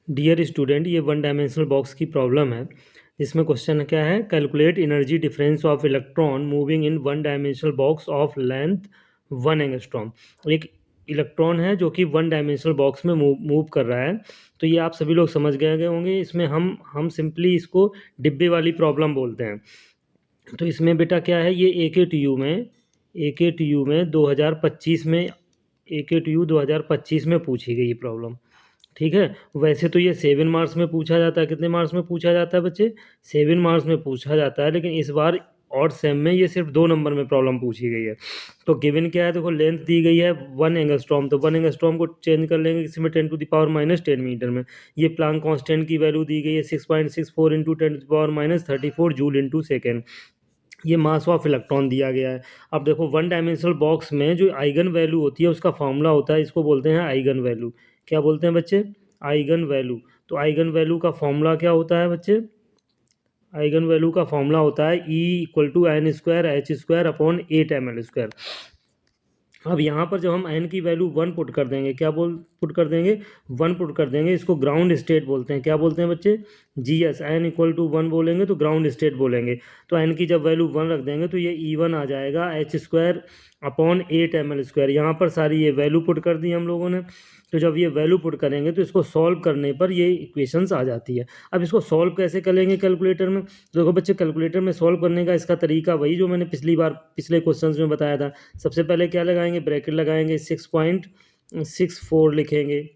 Dear student, ये one dimensional box की problem है। इसमें क्वेश्चन क्या है, calculate energy difference of electron moving in one dimensional box of length 1 angstrom. एक इलेक्ट्रॉन है जो कि वन डायमेंशनल बॉक्स में मूव कर रहा है। तो ये आप सभी लोग समझ गए होंगे। इसमें हम सिंपली इसको डिब्बे वाली प्रॉब्लम बोलते हैं। तो इसमें बेटा क्या है, ये ए के टी यू में 2025 में ए के टी यू 2025 में पूछी गई ये प्रॉब्लम। ठीक है। वैसे तो ये 7 मार्क्स में पूछा जाता है। कितने मार्क्स में पूछा जाता है बच्चे? 7 मार्क्स में पूछा जाता है, लेकिन इस बार और सेम में ये सिर्फ 2 नंबर में प्रॉब्लम पूछी गई है। तो गिवन क्या है, देखो लेंथ दी गई है 1 एंगस्ट्रॉम। तो 1 एंगस्ट्रॉम को चेंज कर लेंगे किसी में 10⁻⁻10 मीटर में। ये प्लांक कांस्टेंट की वैल्यू दी गई है 6.64 इंटू 10⁻34 जूल इंटू सेकेंड। ये मास ऑफ इलेक्ट्रॉन दिया गया है। अब देखो वन डायमेंशनल बॉक्स में जो आइगन वैल्यू होती है उसका फॉर्मूला होता है, इसको बोलते हैं आइगन वैल्यू। क्या बोलते हैं बच्चे? Eigen value. तो आइगन वैल्यू का फॉर्मूला क्या होता है बच्चे? आइगन वैल्यू का फॉर्मूला होता है E = n² H² upon 8ml²। अब यहाँ पर जब हम n की वैल्यू 1 पुट कर देंगे, क्या पुट कर देंगे? 1 पुट कर देंगे। इसको ग्राउंड स्टेट बोलते हैं। क्या बोलते हैं बच्चे? GS। n = 1 बोलेंगे तो ग्राउंड स्टेट बोलेंगे। तो n की जब वैल्यू 1 रख देंगे तो ये E1 आ जाएगा H²अपॉन 8ml²। यहाँ पर सारी ये वैल्यू पुट कर दी हम लोगों ने। तो जब ये वैल्यू पुट करेंगे तो इसको सॉल्व करने पर ये इक्वेशंस आ जाती है। अब इसको सॉल्व कैसे करेंगे कैलकुलेटर में? तो देखो बच्चे, कैलकुलेटर में सॉल्व करने का इसका तरीका वही जो मैंने पिछले क्वेश्चंस में बताया था। सबसे पहले क्या लगाएंगे? ब्रैकेट लगाएंगे, 6.64 लिखेंगे।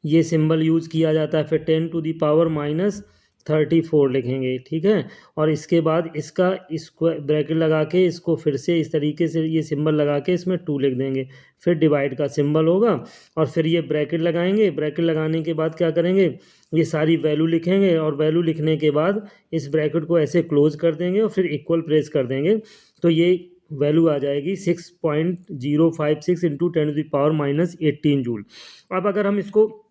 ये सिंबल यूज किया जाता है। फिर 10⁻⁻34 लिखेंगे। ठीक है। और इसके बाद इसको ब्रैकेट लगा के इसको फिर से इस तरीके से ये सिंबल लगा के इसमें 2 लिख देंगे। फिर डिवाइड का सिंबल होगा और फिर ये ब्रैकेट लगाएंगे। ब्रैकेट लगाने के बाद क्या करेंगे? ये सारी वैल्यू लिखेंगे और वैल्यू लिखने के बाद इस ब्रैकेट को ऐसे क्लोज कर देंगे और फिर इक्वल प्रेस कर देंगे। तो ये वैल्यू आ जाएगी 6.056 इंटू 10⁻⁻18 जूल। अब अगर हम इसको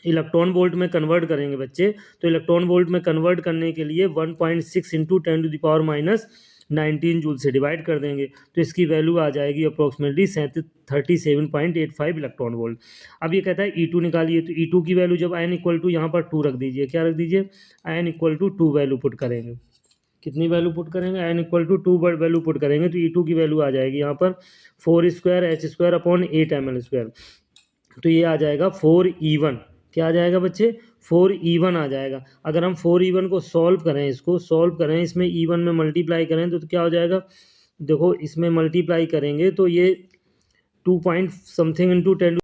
इलेक्ट्रॉन वोल्ट में कन्वर्ट करेंगे बच्चे, तो इलेक्ट्रॉन वोल्ट में कन्वर्ट करने के लिए 1.6 इंटू 10⁻⁻19 जूल से डिवाइड कर देंगे। तो इसकी वैल्यू आ जाएगी अप्रोक्सीमेटली 37.85 इलेक्ट्रॉन वोल्ट। अब ये कहता है E2 निकालिए। तो E2 की वैल्यू जब n यहाँ पर 2 रख दीजिए। क्या रख दीजिए? n=2 वैल्यू पुट करेंगे। कितनी वैल्यू पुट करेंगे? n=2 वैल्यू पुट करेंगे तो E2 की वैल्यू आ जाएगी यहाँ पर 4² H² अपॉन 8ml²। तो ये आ जाएगा 4E1। क्या आ जाएगा बच्चे? 4E1 आ जाएगा। अगर हम 4E1 को सॉल्व करें, इसको सॉल्व करें, इसमें E1 में मल्टीप्लाई करें तो क्या हो जाएगा? देखो इसमें मल्टीप्लाई करेंगे तो ये 2 पॉइंट समथिंग इंटू 10